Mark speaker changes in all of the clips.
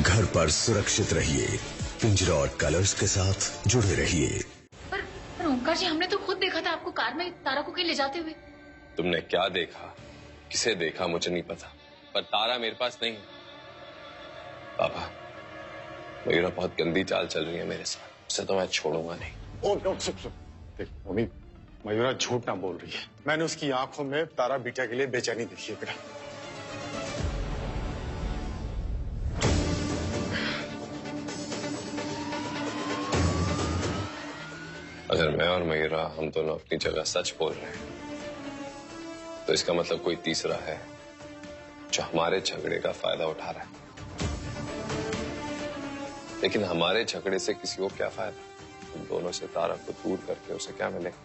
Speaker 1: घर पर सुरक्षित रहिए। पिंजरा और कलर्स के साथ जुड़े रहिए।
Speaker 2: पर ओंकार जी, हमने तो खुद देखा था आपको कार में तारा को कहीं ले जाते हुए।
Speaker 3: तुमने क्या देखा, किसे देखा मुझे नहीं पता, पर तारा मेरे पास नहीं। पापा, मयूरा बहुत गंदी चाल चल रही है मेरे साथ, उसे तो मैं छोड़ूंगा नहीं।
Speaker 4: ओ नो, सुन। देख मम्मी, मयूरा झूठ ना बोल रही है। मैंने उसकी आंखों में तारा बीटा के लिए बेचैनी देखी है बेटा।
Speaker 3: अगर मैं और मयूरा हम दोनों अपनी जगह सच बोल रहे हैं, तो इसका मतलब कोई तीसरा है जो हमारे झगड़े का फायदा उठा रहा है। लेकिन हमारे झगड़े से किसी को क्या फायदा? तुम दोनों से तारा को दूर करके उसे क्या मिलेगा?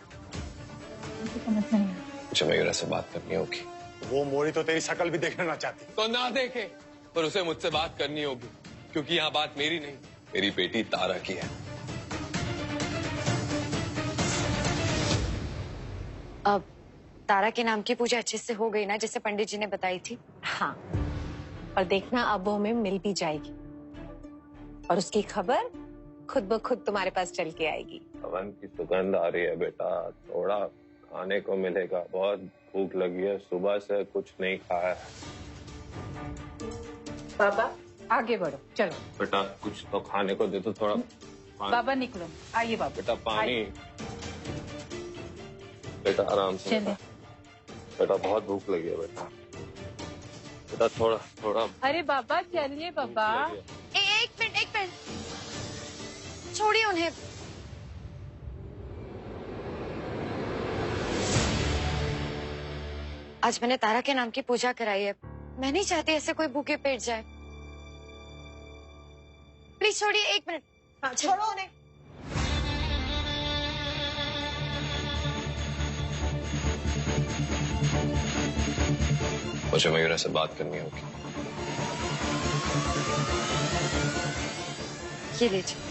Speaker 3: मुझे मयूरा से बात करनी होगी।
Speaker 4: वो मोरी तो तेरी शकल भी देखना ना चाहती।
Speaker 3: तो ना देखे, पर उसे मुझसे बात करनी होगी, क्योंकि यहाँ बात मेरी नहीं, मेरी बेटी तारा की है।
Speaker 5: अब तारा के नाम की पूजा अच्छे से हो गई ना, जैसे पंडित जी ने बताई थी?
Speaker 6: हाँ, और देखना अब वो हमें मिल भी जाएगी और उसकी खबर खुद ब खुद तुम्हारे पास चल के आएगी।
Speaker 3: हवन की सुगंध आ रही है बेटा, थोड़ा खाने को मिलेगा, बहुत भूख लगी है, सुबह से कुछ नहीं खाया है।
Speaker 6: बाबा आगे बढ़ो, चलो
Speaker 3: बेटा कुछ तो खाने को दे दो, थोड़ा
Speaker 6: बाबा निकलो, आइए बाबा।
Speaker 3: बेटा पानी, बेटा आराम से बेटा, बेटा बहुत भूख लगी है बेटा, बेटा थोड़ा थोड़ा।
Speaker 6: अरे बाबा चलिए बाबा।
Speaker 5: एक मिनट, छोड़िए उन्हें। आज मैंने तारा के नाम की पूजा कराई है, मैं नहीं चाहती ऐसे कोई भूखे पेट जाए। प्लीज छोड़िए, 1 मिनट। हाँ, छोड़ो उन्हें।
Speaker 3: मुझे मयूरा से बात करनी होगी।
Speaker 5: ये लीजिए।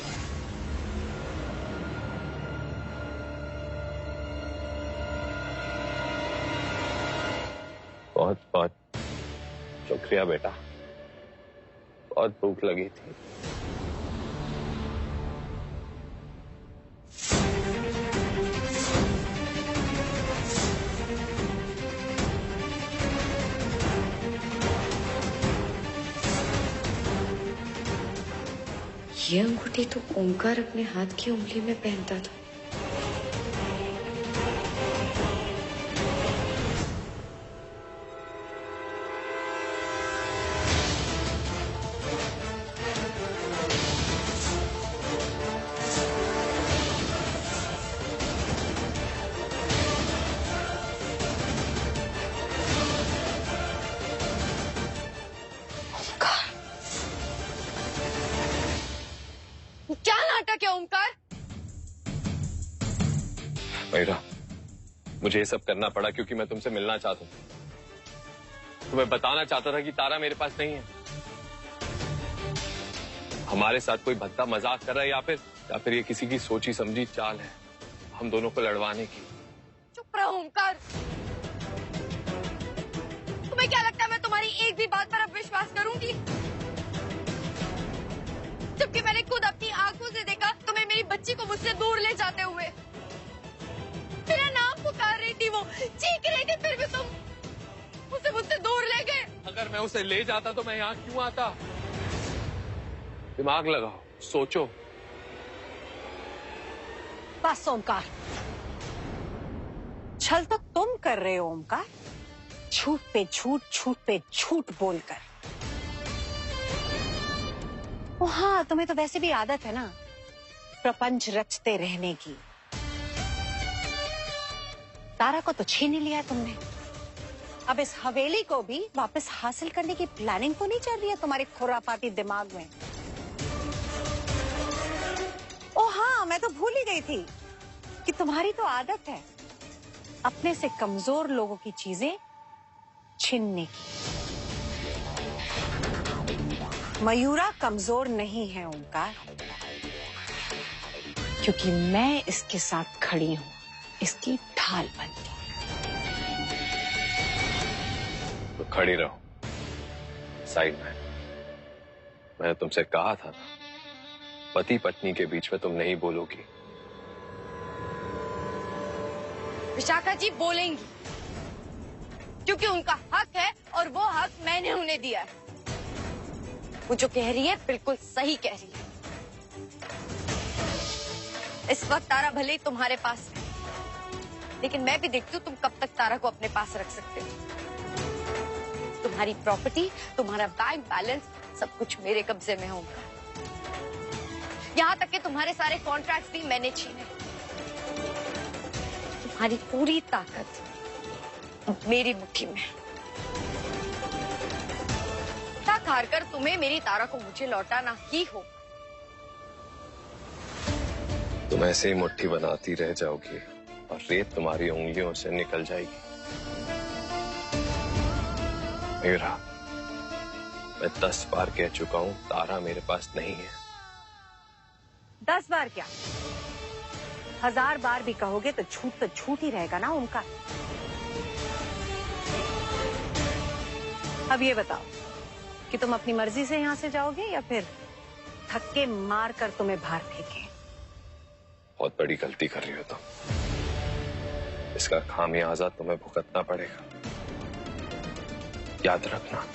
Speaker 3: बहुत बहुत शुक्रिया बेटा, बहुत भूख लगी थी।
Speaker 5: ये अंगूठी तो ओंकार अपने हाथ की उंगली में पहनता था। क्या नाटक है ओंकार?
Speaker 3: मयूरा, मुझे ये सब करना पड़ा क्योंकि मैं तुमसे मिलना चाहता हूँ। तुम्हें बताना चाहता था कि तारा मेरे पास नहीं है। हमारे साथ कोई भद्दा मजाक कर रहा है, या फिर ये किसी की सोची समझी चाल है हम दोनों को लड़वाने की।
Speaker 5: चुप रहो ओंकार। तुम्हें क्या लगता है मैं तुम्हारी एक भी बात पर अब विश्वास करूंगी? जबकि मैंने खुद अपनी आंखों से देखा तुम्हें मेरी बच्ची को मुझसे दूर ले जाते हुए। मेरा नाम पुकार रही थी, वो चीख रही थी, फिर भी तुम उसे मुझसे दूर ले गए।
Speaker 3: अगर मैं उसे ले जाता तो मैं यहाँ क्यों आता? दिमाग लगाओ, सोचो।
Speaker 6: बस ओंकार, छल तो तुम कर रहे हो ओंकार, झूठ पे झूठ बोलकर। ओ हाँ, तुम्हें तो वैसे भी आदत है ना प्रपंच रचते रहने की। तारा को तो छीन ही लिया तुमने, अब इस हवेली को भी वापस हासिल करने की प्लानिंग तो नहीं चल रही है तुम्हारे खुरापाती दिमाग में? ओ हाँ, मैं तो भूल ही गई थी कि तुम्हारी तो आदत है अपने से कमजोर लोगों की चीजें छीनने की। मयूरा कमजोर नहीं है ओंकार, क्योंकि मैं इसके साथ खड़ी हूं, इसकी ढाल बनती।
Speaker 3: तो खड़ी रहो साइड में, मैंने तुमसे कहा था ना, पति पत्नी के बीच में तुम नहीं बोलोगी।
Speaker 5: विशाखा जी बोलेंगी, क्योंकि उनका हक है और वो हक मैंने उन्हें दिया है। वो जो कह रही है बिल्कुल सही कह रही है। इस वक्त तारा भले ही तुम्हारे पास है, लेकिन मैं भी देखती हूँ तुम कब तक तारा को अपने पास रख सकते हो। तुम्हारी प्रॉपर्टी, तुम्हारा बैंक बैलेंस, सब कुछ मेरे कब्जे में होगा। यहाँ तक कि तुम्हारे सारे कॉन्ट्रैक्ट्स भी मैंने छीने। तुम्हारी पूरी ताकत अब मेरी मुट्ठी में। थक हार कर तुम्हें मेरी तारा को मुझे लौटाना ही हो।
Speaker 3: तुम ऐसे ही मुट्ठी बनाती रह जाओगी और रेत तुम्हारी उंगलियों से निकल जाएगी। मेरा मैं 10 बार कह चुका हूं, तारा मेरे पास नहीं है।
Speaker 6: 10 बार क्या, 1000 बार भी कहोगे तो झूठ ही रहेगा ना ओमकार। अब ये बताओ कि तुम अपनी मर्जी से यहां से जाओगे या फिर धक्के मार कर तुम्हें बाहर फेंके।
Speaker 3: बहुत बड़ी गलती कर रही हो तुम। इसका खामियाजा तुम्हें भुगतना पड़ेगा, याद रखना।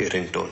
Speaker 1: ये रिंगटोन।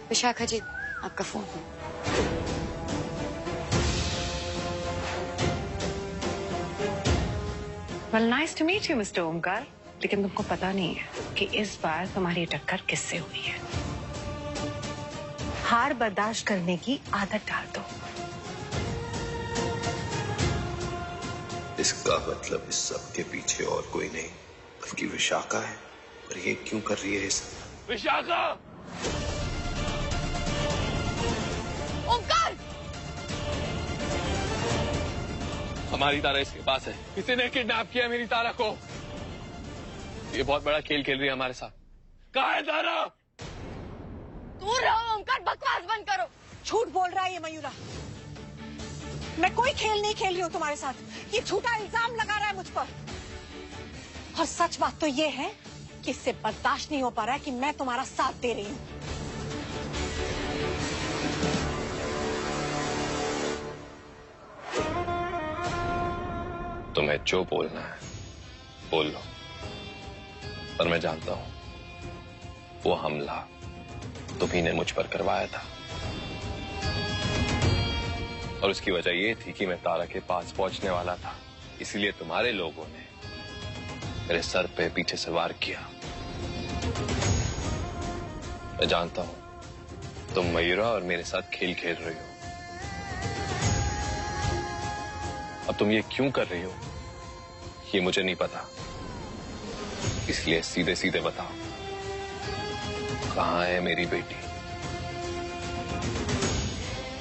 Speaker 5: विशाखा जी, आपका phone.
Speaker 6: Well, nice to meet you, Mr. Omkar. लेकिन तुमको पता नहीं है कि इस बार तुम्हारी टक्कर किससे हुई है। हार बर्दाश्त करने की आदत डाल दो।
Speaker 1: इसका मतलब इस सब के पीछे और कोई नहीं बल्कि विशाखा है। और ये क्यों कर रही है ये सब?
Speaker 3: विशाखा!
Speaker 5: ओमकार!
Speaker 3: हमारी तारा इसके पास है। किसी ने किडनैप किया मेरी तारा को। ये बहुत बड़ा खेल खेल रही है हमारे साथ। कहाँ है तारा?
Speaker 5: दूर रहो ओमकार, बकवास बंद करो।
Speaker 6: झूठ बोल रहा है ये मयूरा। मैं कोई खेल नहीं खेल रही हूँ तुम्हारे साथ। ये झूठा इल्जाम लगा रहा है मुझ पर। और सच बात तो ये है कि इससे बर्दाश्त नहीं हो पा रहा है कि मैं तुम्हारा साथ दे रही हूँ।
Speaker 3: तुम्हें जो बोलना है बोल लो, पर मैं जानता हूं वो हमला तुम्ही ने मुझ पर करवाया था और उसकी वजह ये थी कि मैं तारा के पास पहुंचने वाला था। इसीलिए तुम्हारे लोगों ने मेरे सर पे पीछे से वार किया। मैं जानता हूं तुम मयूरा और मेरे साथ खेल खेल रही हो। अब तुम ये क्यों कर रही हो ये मुझे नहीं पता, इसलिए सीधे सीधे बताओ, कहाँ है मेरी बेटी?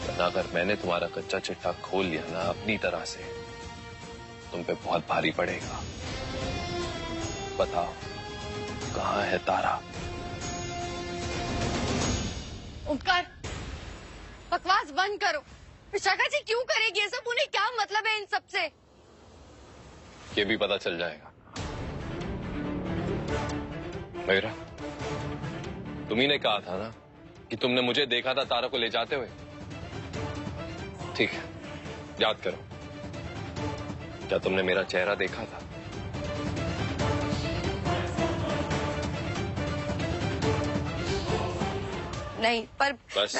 Speaker 3: वरना अगर मैंने तुम्हारा कच्चा चिट्ठा खोल लिया ना अपनी तरह से, तुम पे बहुत भारी पड़ेगा। बताओ कहाँ है तारा?
Speaker 5: ओमकार, बकवास बंद करो। विशाखा जी क्यों करेगी ये सब? उन्हें क्या मतलब है इन सब से?
Speaker 3: ये भी पता चल जाएगा। मयूरा, तुम्ही ने कहा था ना कि तुमने मुझे देखा था तारा को ले जाते हुए। ठीक है, याद करो, क्या तुमने मेरा चेहरा देखा था?
Speaker 5: नहीं, पर
Speaker 3: बस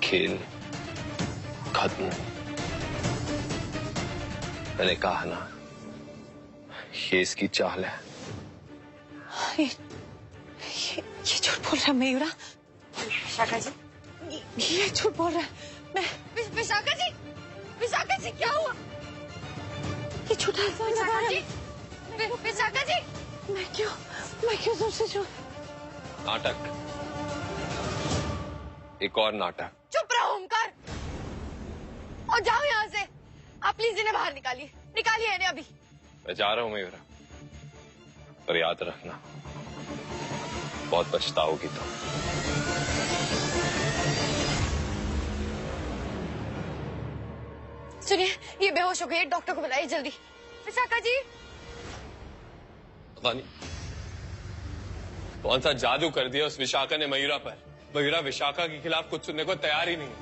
Speaker 3: खेल खत्म। मैंने कहा ना, ये इसकी चाल है।
Speaker 6: ये बोल रहा मयूरा?
Speaker 5: विशाखा जी,
Speaker 6: ये झूठ बोल रहा है। मैं
Speaker 5: विशाखा जी, विशाखा जी क्या हुआ?
Speaker 6: ये झूठा इल्जाम लगा रहा है।
Speaker 5: विशाखा जी,
Speaker 6: मैं क्यों तुमसे झूठ?
Speaker 3: नाटक, एक और नाटक।
Speaker 5: चुप रहो ओमकार और जाओ यहाँ से। आप प्लीज इन्हें बाहर निकालिए, निकालिए इन्हें अभी।
Speaker 3: मैं जा रहा हूं मयूरा, पर याद रखना बहुत पछताओगी तुम।
Speaker 5: सुनिए, ये बेहोश हो गई है, डॉक्टर को बुलाइए जल्दी। विशाखा जी,
Speaker 3: पता नहीं कौन सा जादू कर दिया उस विशाखा ने मयूरा पर। मयूरा विशाखा के खिलाफ कुछ सुनने को तैयार ही नहीं।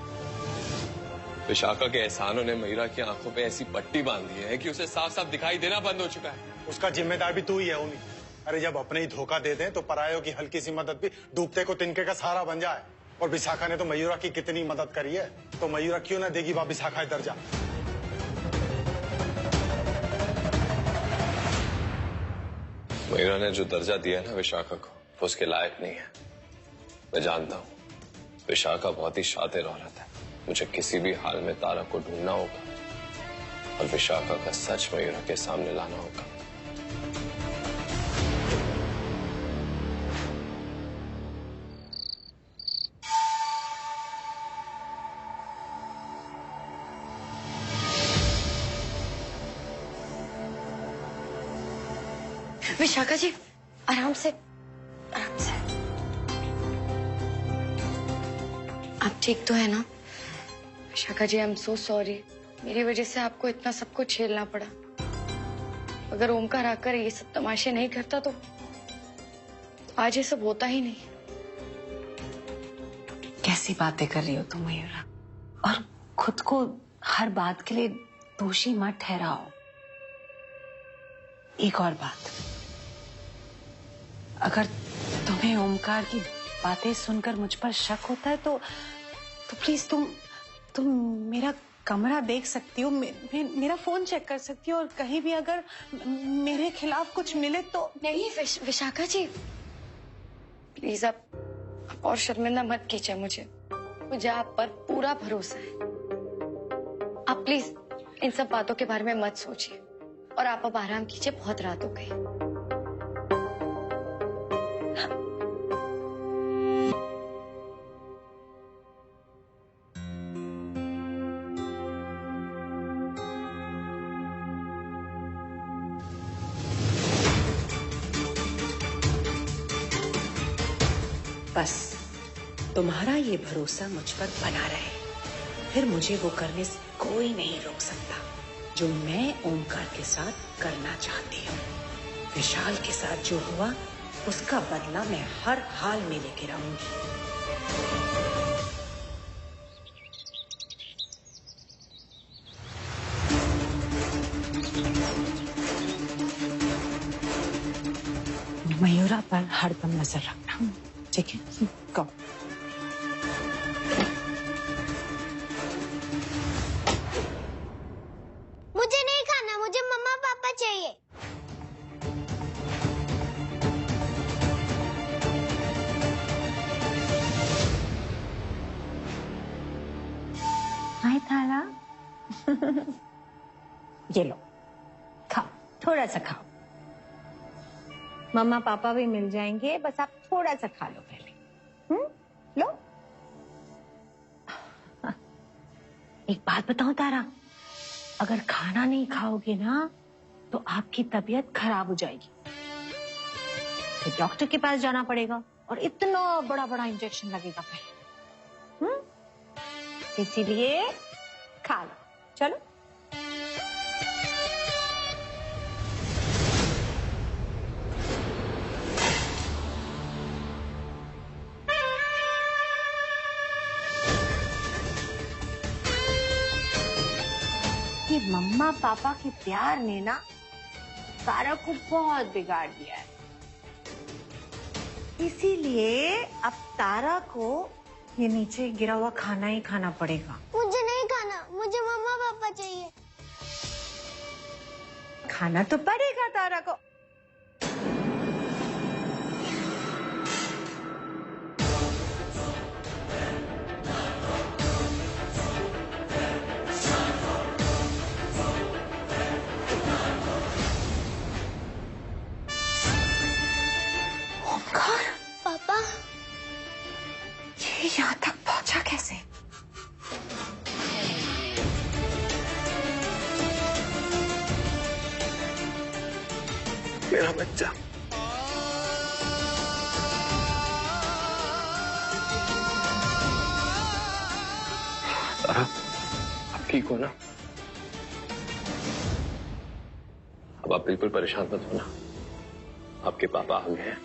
Speaker 3: विशाखा के एहसानों ने मयूरा की आंखों पे ऐसी पट्टी बांध दी है कि उसे साफ साफ दिखाई देना बंद हो चुका है।
Speaker 4: उसका जिम्मेदार भी तू ही है उन्हीं। अरे जब अपने ही धोखा दे दें तो परायों की हल्की सी मदद भी डूबते को तिनके का सहारा बन जाए। और विशाखा ने तो मयूरा की कितनी मदद करी है, तो मयूरा क्यों ना देगी वह विशाखा दर्जा।
Speaker 3: मयूरा ने जो दर्जा दिया है ना विशाखा को, वो उसके लायक नहीं है। मैं जानता हूँ विशाखा बहुत ही शातिर औरत है। मुझे किसी भी हाल में तारा को ढूंढना होगा और विशाखा का सच मयूरा के सामने लाना होगा।
Speaker 5: विशाखा जी, आराम से, आराम से। आप ठीक तो है ना? Vishakha ji, I am so sorry. मेरी वजह से आपको इतना सब कुछ झेलना पड़ा। अगर ओमकार आकर ये सब तमाशे नहीं करता तो आज ये सब होता ही नहीं।
Speaker 6: कैसी बातें कर रही हो तुम मयूरा? और खुद को हर बात के लिए दोषी मत ठहराओ। एक और बात, अगर तुम्हें ओमकार की बातें सुनकर मुझ पर शक होता है तो प्लीज तुम मेरा कमरा देख सकती हो, मेरा फोन चेक कर सकती हो, और कहीं भी अगर मेरे खिलाफ कुछ मिले तो।
Speaker 5: नहीं विशाखा जी, प्लीज आप और शर्मिंदा मत कीजिए मुझे आप पर पूरा भरोसा है। आप प्लीज इन सब बातों के बारे में मत सोचिए और आप अब आराम कीजिए, बहुत रात हो गई।
Speaker 6: बस तुम्हारा ये भरोसा मुझ पर बना रहे, फिर मुझे वो करने से कोई नहीं रोक सकता जो मैं ओमकार के साथ करना चाहती हूँ। विशाल के साथ जो हुआ उसका बदला मैं हर हाल में लेके रहूंगी। मयूरा पर हरदम नजर रखना, ठीक है? गो।
Speaker 7: मुझे नहीं खाना, मुझे मम्मा पापा चाहिए।
Speaker 6: हाय तारा। ये लो, खाओ, थोड़ा सा खाओ। मम्मा पापा भी मिल जाएंगे, बस आप थोड़ा सा खा लो पहले। लो। एक बात बताऊं तारा, अगर खाना नहीं खाओगे ना तो आपकी तबीयत खराब हो जाएगी, फिर डॉक्टर के पास जाना पड़ेगा और इतना बड़ा बड़ा इंजेक्शन लगेगा फिर। इसीलिए खा लो, चलो। ये मम्मा पापा के प्यार ने ना तारा को बहुत बिगाड़ दिया है, इसीलिए अब तारा को ये नीचे गिरा हुआ खाना ही खाना पड़ेगा।
Speaker 7: मुझे नहीं खाना, मुझे मम्मा पापा चाहिए।
Speaker 6: खाना तो पड़ेगा तारा को।
Speaker 7: पापा
Speaker 6: ये यहाँ तक पहुंचा कैसे?
Speaker 1: मेरा बच्चा। तारा, आप ठीक हो ना? अब आप बिल्कुल परेशान मत होना, आपके पापा आ गए हैं।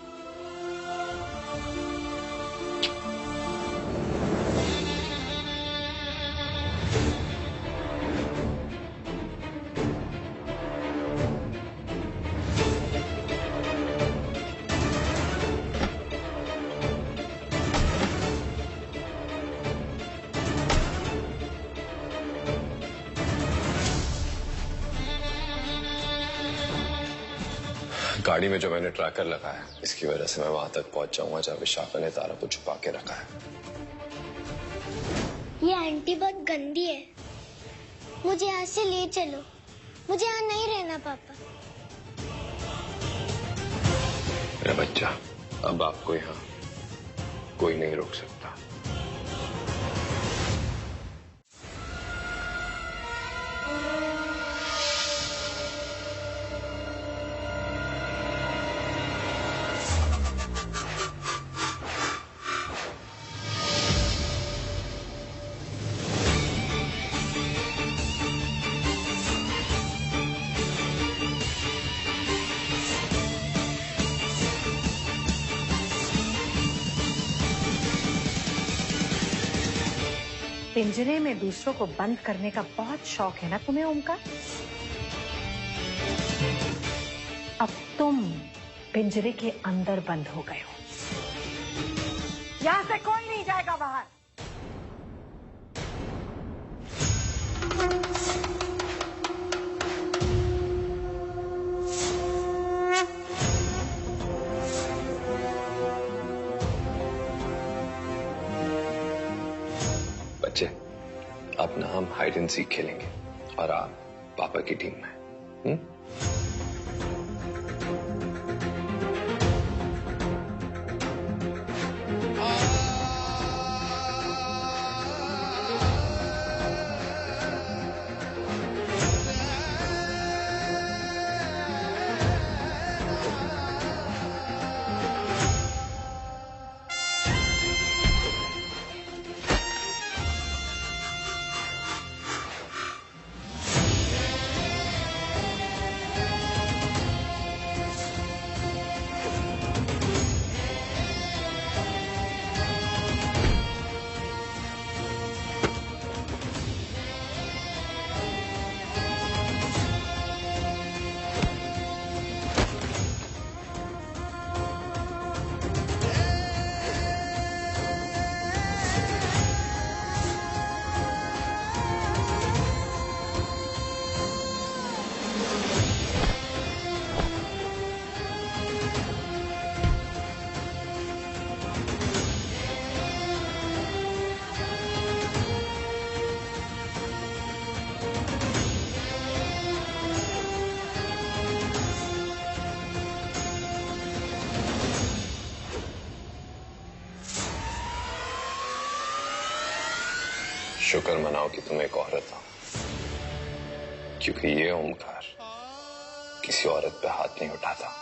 Speaker 1: गाड़ी में जो मैंने ट्रैकर लगाया, इसकी वजह से मैं वहां तक पहुंच जाऊंगा जहां विशाखा ने तारा को छुपा के रखा है।
Speaker 7: ये आंटी बहुत गंदी है, मुझे यहाँ से ले चलो, मुझे यहाँ नहीं रहना पापा।
Speaker 1: मेरा बच्चा, अब आपको यहाँ कोई नहीं रोक सकता।
Speaker 6: पिंजरे में दूसरों को बंद करने का बहुत शौक है ना तुम्हें ओमकार? अब तुम पिंजरे के अंदर बंद हो गए हो। यहां से कोई नहीं जाएगा बाहर।
Speaker 1: बच्चे, अब ना हम हाइड एंड सीक खेलेंगे और आप पापा की टीम में। शुक्र मनाओ कि तुम एक औरत हो, क्योंकि ये ओमकार किसी औरत पे हाथ नहीं उठाता।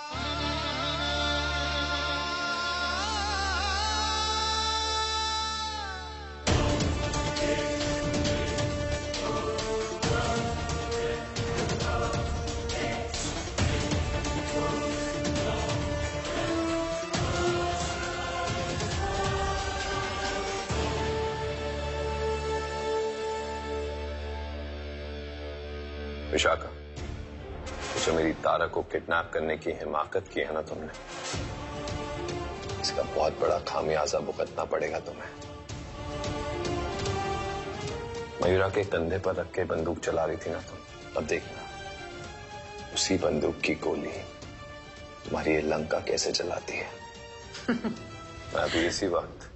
Speaker 1: विशाखा, जो मेरी तारा को किडनैप करने की हिमाकत की है ना तुमने, इसका बहुत बड़ा खामियाजा भुगतना पड़ेगा तुम्हें। मयूरा के कंधे पर रख के बंदूक चला रही थी ना तुम, अब देखना उसी बंदूक की गोली तुम्हारी ये लंका कैसे जलाती है। मैं अभी इसी वक्त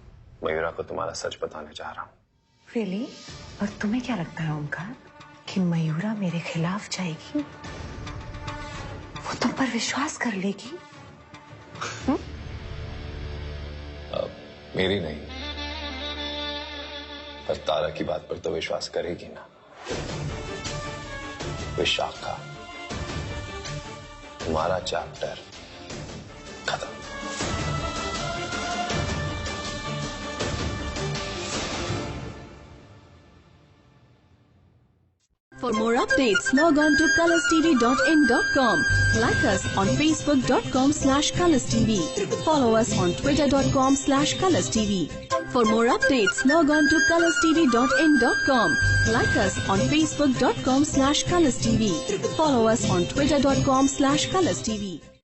Speaker 1: मयूरा को तुम्हारा सच बताने जा रहा हूँ।
Speaker 6: रियली? और तुम्हें क्या लगता है ओमकार कि मयूरा मेरे खिलाफ जाएगी? वो तुम पर विश्वास कर लेगी?
Speaker 1: मेरी नहीं, पर तारा की बात पर तो विश्वास करेगी ना। विशाखा, तुम्हारा चैप्टर खत्म।
Speaker 8: For more updates, log on to colorstv.in.com. Like us on facebook.com/colorstv. Follow us on twitter.com/colorstv. For more updates, log on to colorstv.in.com. Like us on facebook.com/colorstv. Follow us on twitter.com/colorstv.